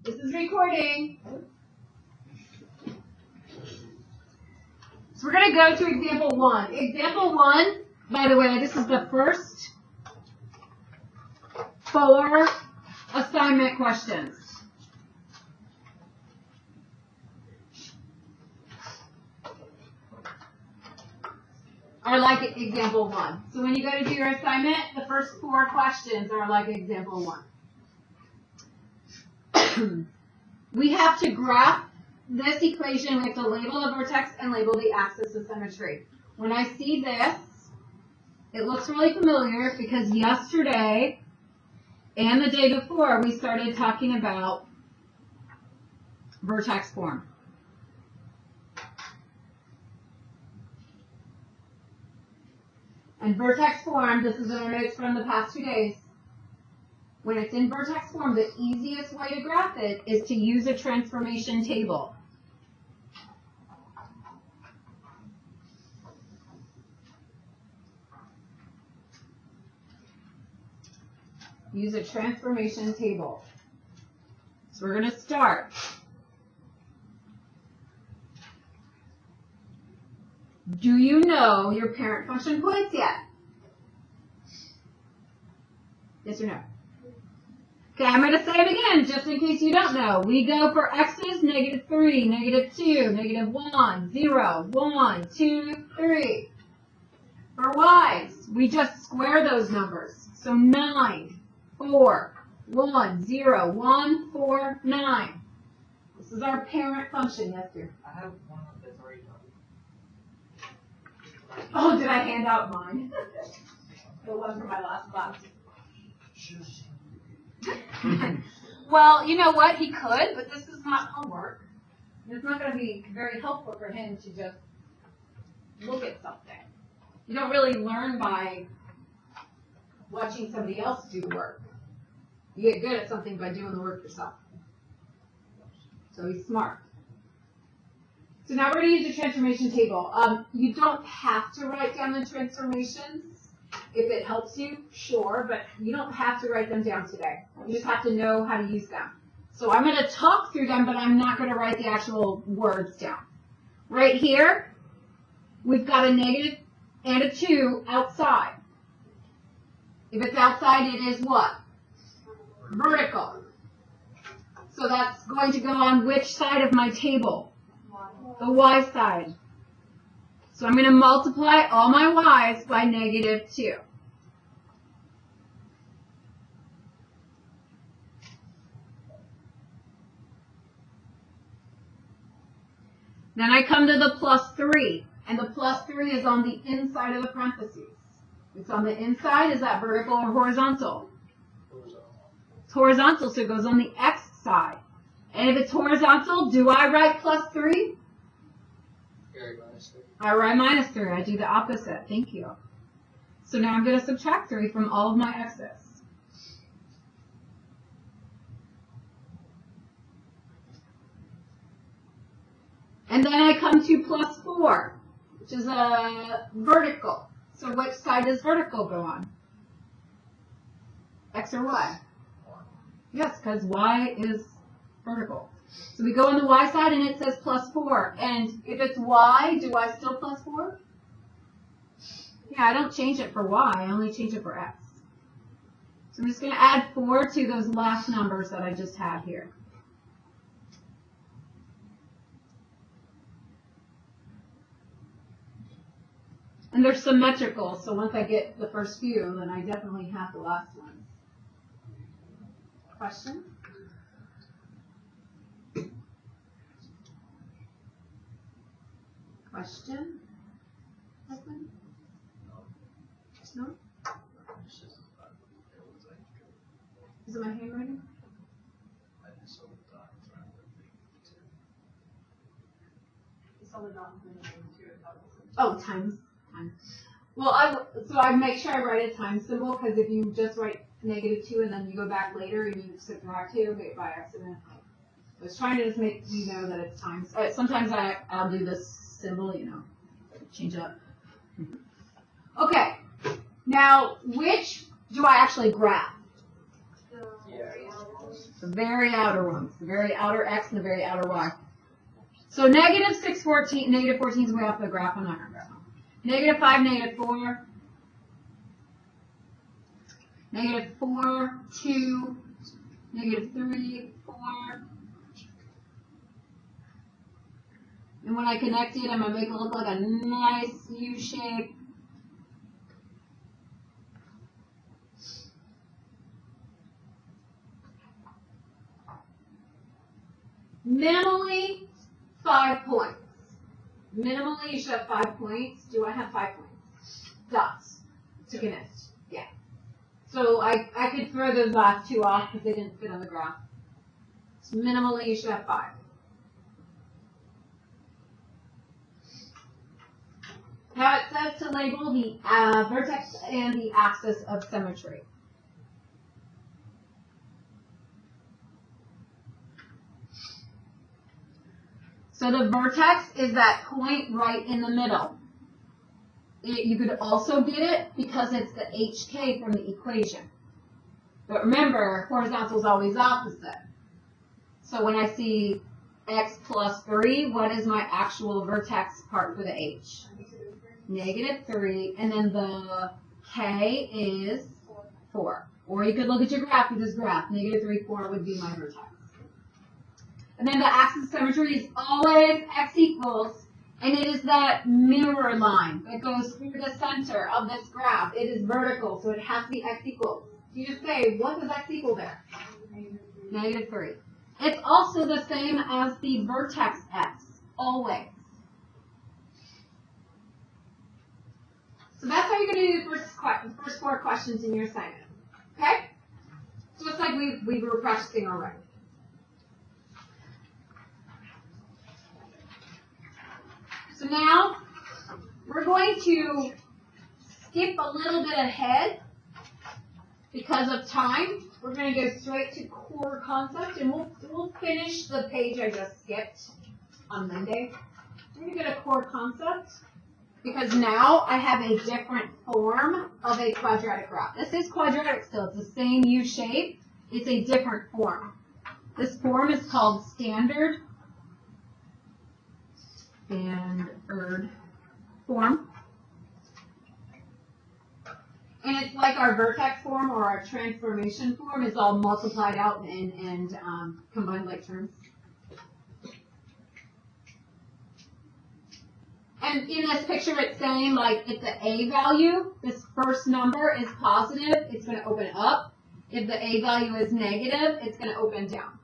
This is recording. So we're going to go to example 1. Example 1, by the way, this is the first 4 assignment questions. Are like example 1. So when you go to do your assignment, the first 4 questions are like example 1. We have to graph this equation. We have to label the vertex and label the axis of symmetry. When I see this, it looks really familiar because yesterday and the day before we started talking about vertex form. And vertex form, this is in our notes from the past 2 days. When it's in vertex form, the easiest way to graph it is to use a transformation table. Use a transformation table. So we're going to start. Do you know your parent function points yet? Yes or no? Okay, I'm going to say it again just in case you don't know. We go for x's, -3, -2, -1, 0, 1, 2, 3. For y's, we just square those numbers. So 9, 4, 1, 0, 1, 4, 9. This is our parent function, yes, dear? I have one that's already done. Oh, did I hand out mine? The one from my last class. Well, you know what? He could, but this is not homework. It's not going to be very helpful for him to just look at something. You don't really learn by watching somebody else do the work. You get good at something by doing the work yourself. So he's smart. So now we're going to use the transformation table. You don't have to write down the transformations. If it helps you, sure, but you don't have to write them down today. You just have to know how to use them. So I'm going to talk through them, but I'm not going to write the actual words down. Right here, we've got a negative and a 2 outside. If it's outside, it is what? Vertical. So that's going to go on which side of my table? The y side. So I'm going to multiply all my y's by -2. Then I come to the +3, and the +3 is on the inside of the parentheses. It's on the inside. Is that vertical or horizontal? It's horizontal, so it goes on the x side. And if it's horizontal, do I write +3? I write -3. I do the opposite. Thank you. So now I'm going to subtract 3 from all of my x's. And then I come to +4, which is a vertical. So which side does vertical go on? X or y? Yes, because y is vertical. So we go on the y side and it says +4. And if it's y, do I still +4? Yeah, I don't change it for y. I only change it for x. So I'm just going to add 4 to those last numbers that I just had here. And they're symmetrical, so once I get the first few, then I definitely have the last ones. Question? Question? Husband? No? Is it my handwriting? Oh, times. Well, so I make sure I write a times symbol, because if you just write -2 and then you go back later and you subtract 2 by accident. I was trying to just make you know that it's times. Sometimes I'll do this symbol, you know, change it up. Okay, now which do I actually graph? The very outer ones, the very outer x and the very outer y. So negative 6, 14, negative 14 is way off the graph. I'm not going to graph. Negative 5, negative 4. Negative 4, 2, negative 3, 4. And when I connect it, I'm going to make it look like a nice U shape. Minimally, 5 points. Minimally, you should have 5 points. Do I have 5 points? Dots to connect. Yeah. So I could throw those last 2 off because they didn't fit on the graph. So minimally, you should have 5. Now it says to label the vertex and the axis of symmetry. So the vertex is that point right in the middle. You could also get it because it's the HK from the equation. But remember, horizontal is always opposite. So when I see x plus 3, what is my actual vertex part for the H? Negative 3. And then the K is 4. Or you could look at your graph with this graph. Negative 3, 4 would be my vertex. And then the axis of symmetry is always x equals, and it is that mirror line that goes through the center of this graph. It is vertical, so it has to be x equals. So you just say, what does x equal there? Negative 3. It's also the same as the vertex x, always. So that's how you're going to do the first 4 questions in your assignment. Okay? So it's like we were practicing already. So now, we're going to skip a little bit ahead because of time. We're going to go straight to core concept, and we'll finish the page I just skipped on Monday. We're going to go to core concept because now I have a different form of a quadratic graph. This is quadratic still. It's the same U shape. It's a different form. This form is called standard form. And it's like our vertex form or our transformation form is all multiplied out and combined like terms. And in this picture it's saying like if the A value, this first number is positive, it's going to open up. If the A value is negative, it's going to open down.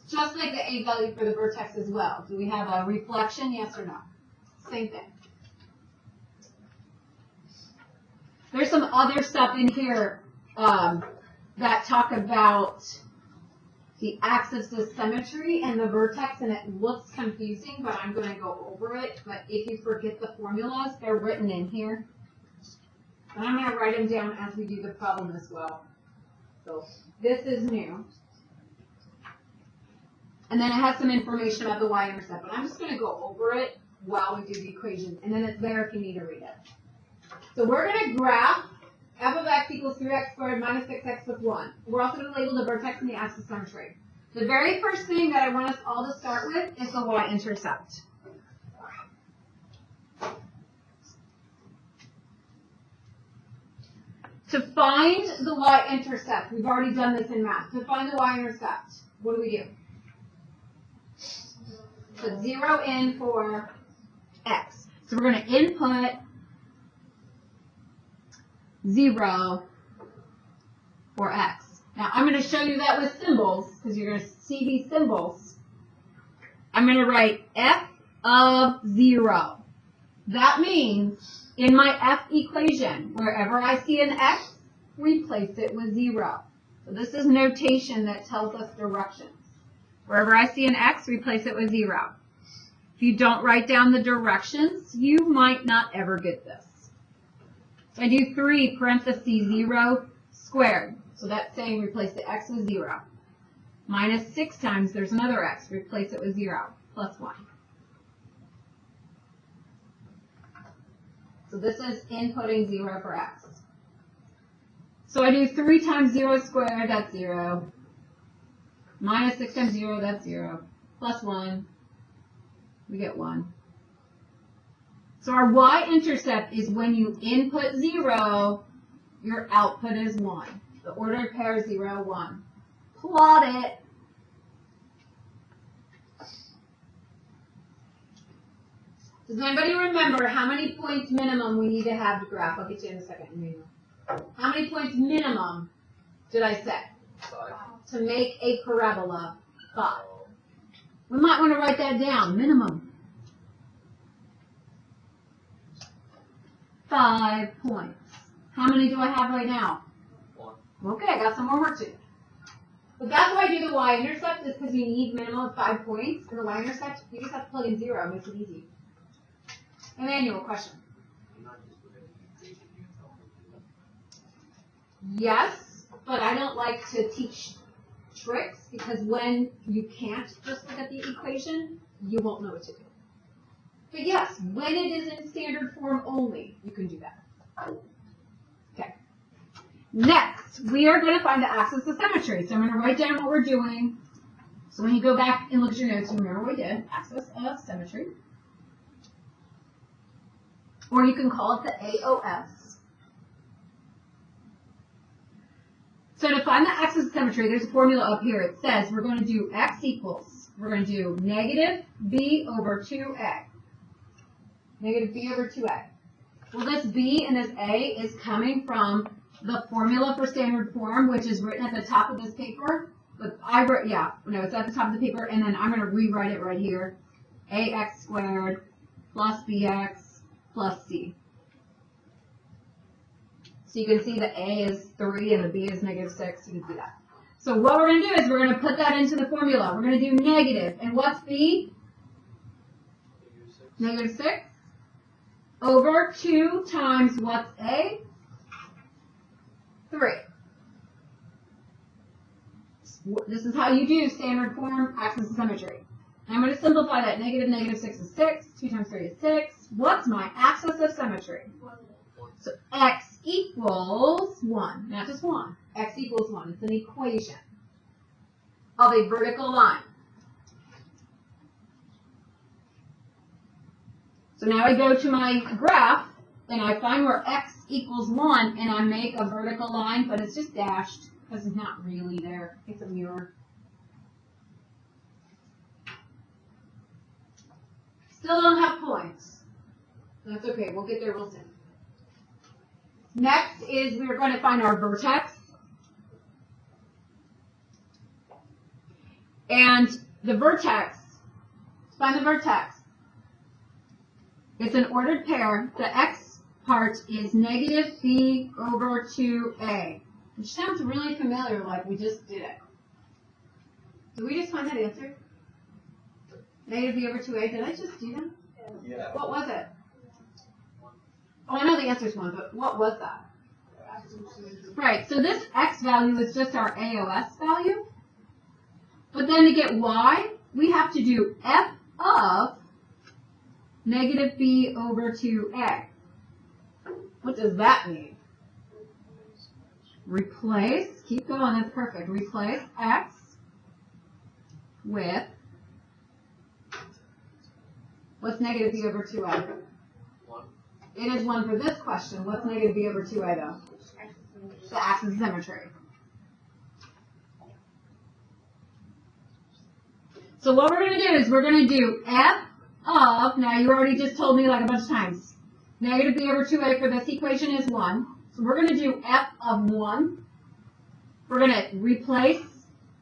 Just like the A value for the vertex as well. Do we have a reflection, yes or no? Same thing. There's some other stuff in here that talk about the axis of symmetry and the vertex, and it looks confusing, but I'm going to go over it. But if you forget the formulas, they're written in here. And I'm going to write them down as we do the problem as well. So this is new. And then it has some information about the y-intercept, but I'm just going to go over it while we do the equation, and then it's there if you need to read it. So we're going to graph f of x equals 3x squared minus 6x plus 1. We're also going to label the vertex and the axis of symmetry. The very first thing that I want us all to start with is the y-intercept. To find the y-intercept, we've already done this in math. To find the y-intercept, what do? Put 0 in for x. So we're going to input 0 for x. Now I'm going to show you that with symbols because you're going to see these symbols. I'm going to write f of 0. That means in my f equation, wherever I see an x, replace it with 0. So this is notation that tells us directions. Wherever I see an x, replace it with 0. If you don't write down the directions, you might not ever get this. So I do 3 parentheses 0 squared. So that's saying replace the x with 0. Minus 6 times, there's another x. Replace it with 0, plus 1. So this is inputting 0 for x. So I do 3 times 0 squared, that's 0. Minus 6 times 0, that's 0. Plus 1, we get 1. So our y-intercept is when you input 0, your output is 1. The ordered pair 0, 1. Plot it. Does anybody remember how many points minimum we need to have to graph? I'll get you in a second. How many points minimum did I set 5. to make a parabola? 5. We might want to write that down. Minimum. 5 points. How many do I have right now? 1. Okay, I got some more work to do. But that's why I do the y-intercept, is because you need minimum of 5 points. And the y-intercept, you just have to plug in 0. It makes it easy. Emmanuel, question. Yes, but I don't like to teach tricks, because when you can't just look at the equation, you won't know what to do. But yes, when it is in standard form only, you can do that. Okay. Next, we are going to find the axis of symmetry. So I'm going to write down what we're doing. So when you go back and look at your notes, you remember what we did. Axis of symmetry. Or you can call it the AOS. So to find the axis of symmetry, there's a formula up here. It says we're going to do x equals, we're going to do negative b over 2a. Negative b over 2a. Well, this b and this a is coming from the formula for standard form, which is written at the top of this paper. But I wrote, it's at the top of the paper, and then I'm going to rewrite it right here. ax squared plus bx plus c. So you can see the a is 3 and the b is negative 6. You can see that. So what we're going to do is we're going to put that into the formula. We're going to do negative. And what's b? Negative 6. Over 2 times what's a? 3. This is how you do standard form axis of symmetry. I'm going to simplify that. Negative 6 is 6. 2 times 3 is 6. What's my axis of symmetry? So x equals 1. Not just 1. X equals 1. It's an equation of a vertical line. So now I go to my graph, and I find where x equals 1, and I make a vertical line, but it's just dashed because it's not really there. It's a mirror. Still don't have points. That's okay. We'll get there real soon. Next is we're going to find our vertex. And the vertex, find the vertex. It's an ordered pair. The x part is negative b over 2a. Which sounds really familiar, like we just did it. Did we just find that answer? Negative b over 2a. Did I just do that? Yeah. What was it? Oh, I know the answer is 1, but what was that? Right, so this x value is just our AOS value. But then to get y, we have to do f of negative b over 2a. What does that mean? Replace, keep going, that's perfect. Replace x with, what's negative b over 2a? 1. It is 1 for this question. What's negative b over 2a though? The axis of symmetry. So what we're going to do is we're going to do f of, now you already just told me like a bunch of times, negative b over 2a for this equation is 1. So we're going to do f of 1. We're going to replace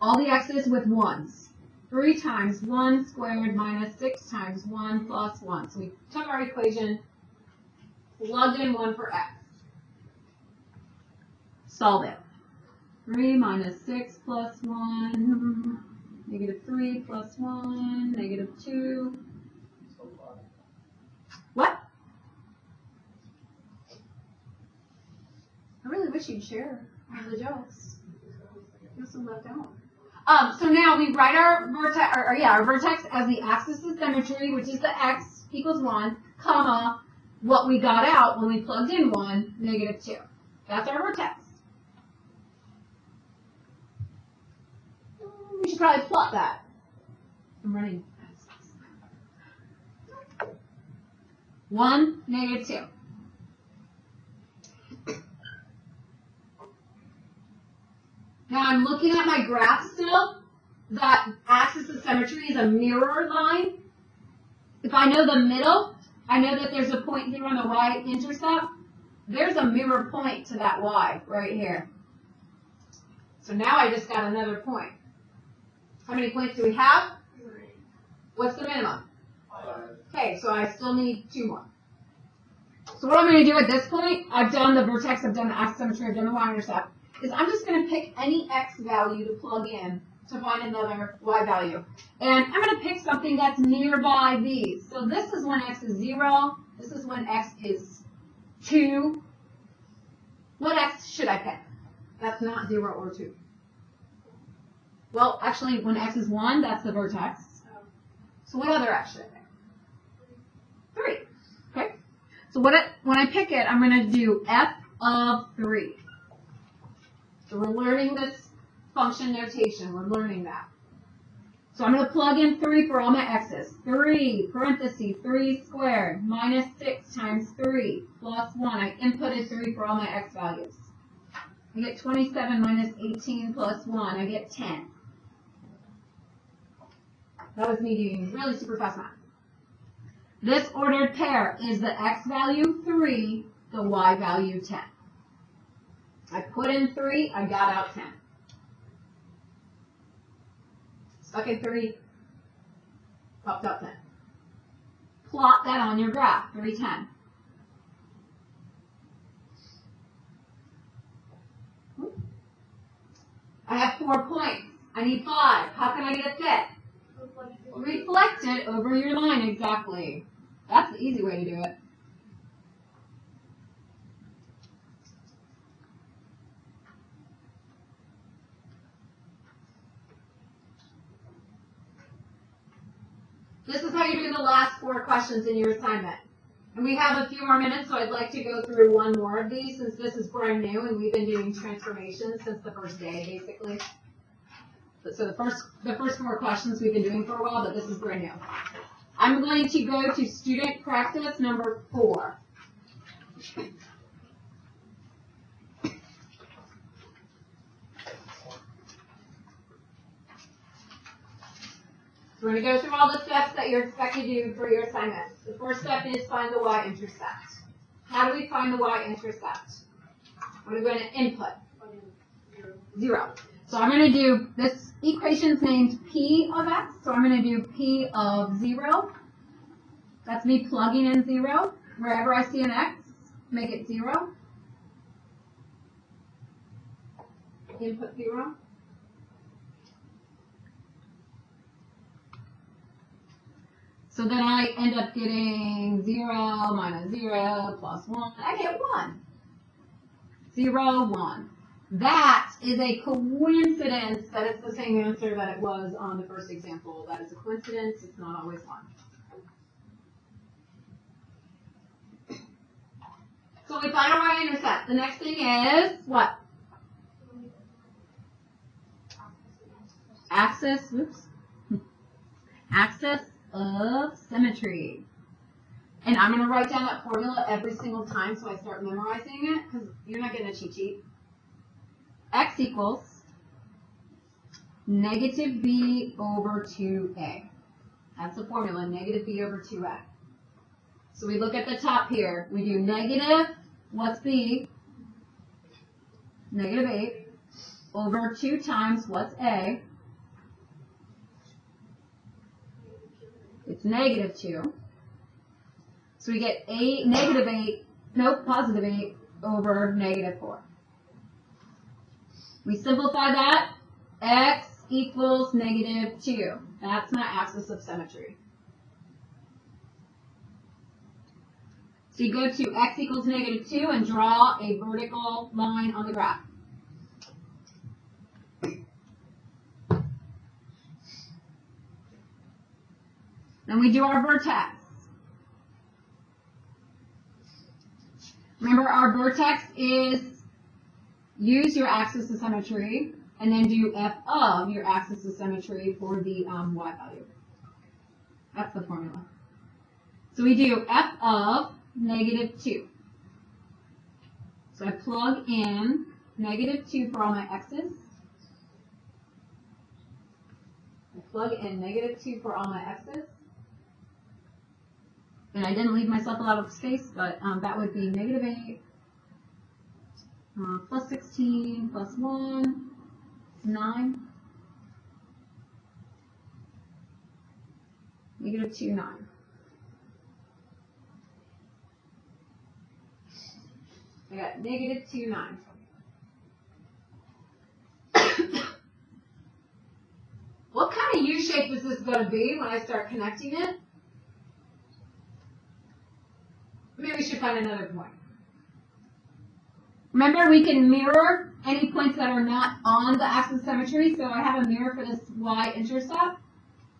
all the x's with 1's. 3 times 1 squared minus 6 times 1 plus 1. So we took our equation, plugged in 1 for x. Solve it. 3 minus 6 plus 1, negative 3 plus 1, negative 2. What? I really wish you'd share all the jokes. There's some left out. So now we write our vertex, our vertex as the axis of symmetry, which is the x equals 1, comma, what we got out when we plugged in 1, negative 2. That's our vertex. We should probably plot that. I'm running. 1, -2. Now I'm looking at my graph still. That axis of symmetry is a mirror line. If I know the middle, I know that there's a point here on the y-intercept. There's a mirror point to that y right here. So now I just got another point. How many points do we have? 3. What's the minimum? 5. Okay, so I still need 2 more. So what I'm going to do at this point, I've done the vertex, I've done the axis symmetry, I've done the y-intercept, is I'm just going to pick any x value to plug in to find another y value. And I'm going to pick something that's nearby these. So this is when x is 0. This is when x is 2. What x should I pick? That's not 0 or 2. Well, actually, when x is 1, that's the vertex. So what other x should I pick? 3. Okay? So when I pick it, I'm going to do f of 3. So we're learning this function notation. We're learning that. So I'm going to plug in 3 for all my x's. 3, parentheses, 3 squared, minus 6 times 3, plus 1. I inputted 3 for all my x values. I get 27 minus 18 plus 1. I get 10. That was me doing really super fast math. This ordered pair is the x value 3, the y value 10. I put in 3, I got out 10. Stuck in 3, popped out 10. Plot that on your graph, 3, 10. I have 4 points. I need 5. How can I get a fit? Reflect it over your line, exactly. That's the easy way to do it. This is how you do the last 4 questions in your assignment. And we have a few more minutes, so I'd like to go through one more of these since this is brand new and we've been doing transformations since the first day, basically. So the first 4 questions we've been doing for a while, but this is brand new. I'm going to go to student practice number 4. We're going to go through all the steps that you're expected to do for your assignment. The first step is find the y-intercept. How do we find the y-intercept? What are we going to input? 0. So I'm going to do, this equation's named P of x, so I'm going to do P of 0. That's me plugging in 0. Wherever I see an x, make it 0. Input 0. So then I end up getting 0 minus 0 plus 1. I get 1. 0, 1. That is a coincidence that it's the same answer that it was on the first example. That is a coincidence. It's not always 1. So we find our y-intercept. The next thing is what? Axis, oops. Axis of symmetry. And I'm going to write down that formula every single time so I start memorizing it because you're not getting a cheat sheet. X equals negative b over 2a. That's the formula, negative b over 2a. So we look at the top here. We do negative, what's b? Negative 8 over 2 times what's a? It's negative 2. So we get negative 8, nope, positive 8 over negative 4. We simplify that. X equals negative 2. That's my axis of symmetry. So you go to x equals negative 2 and draw a vertical line on the graph. Then we do our vertex. Remember, our vertex is use your axis of symmetry. and then do f of your axis of symmetry for the y value. That's the formula. So we do f of -2. So I plug in -2 for all my x's. I plug in -2 for all my x's. And I didn't leave myself a lot of space, but that would be -8 plus 16 plus 1 is 9. -2, 9. I got -2, 9. What kind of U shape is this going to be when I start connecting it? Maybe we should find another point. Remember, we can mirror any points that are not on the axis of symmetry. So I have a mirror for this y-intercept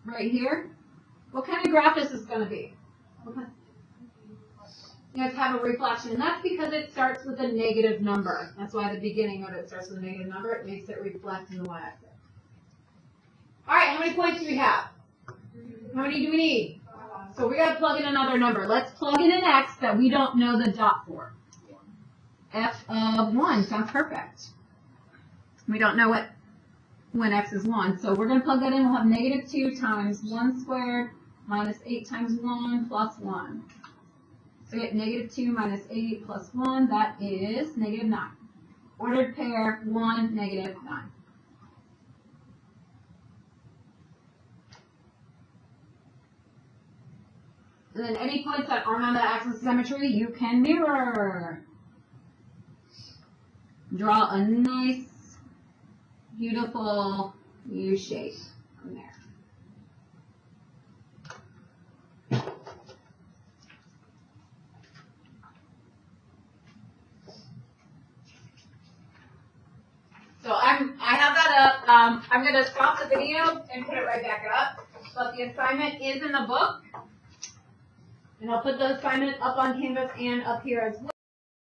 right here. What kind of graph is this going to be? You have to have a reflection, and that's because it starts with a negative number. That's why the beginning of it starts with a negative number. It makes it reflect in the y-axis. All right, how many points do we have? How many do we need? So we got to plug in another number. Let's plug in an x that we don't know the dot for. F of 1 sounds perfect. We don't know what when x is 1, so we're going to plug that in. We'll have -2 times 1 squared minus 8 times 1 plus 1. So we get -2 minus 8 plus 1, that is -9. Ordered pair, 1, -9. And then any points that aren't on the axis of symmetry, you can mirror. Draw a nice, beautiful U shape from there. So I have that up. I'm going to stop the video and put it right back up. But the assignment is in the book. And I'll put the assignment up on Canvas and up here as well.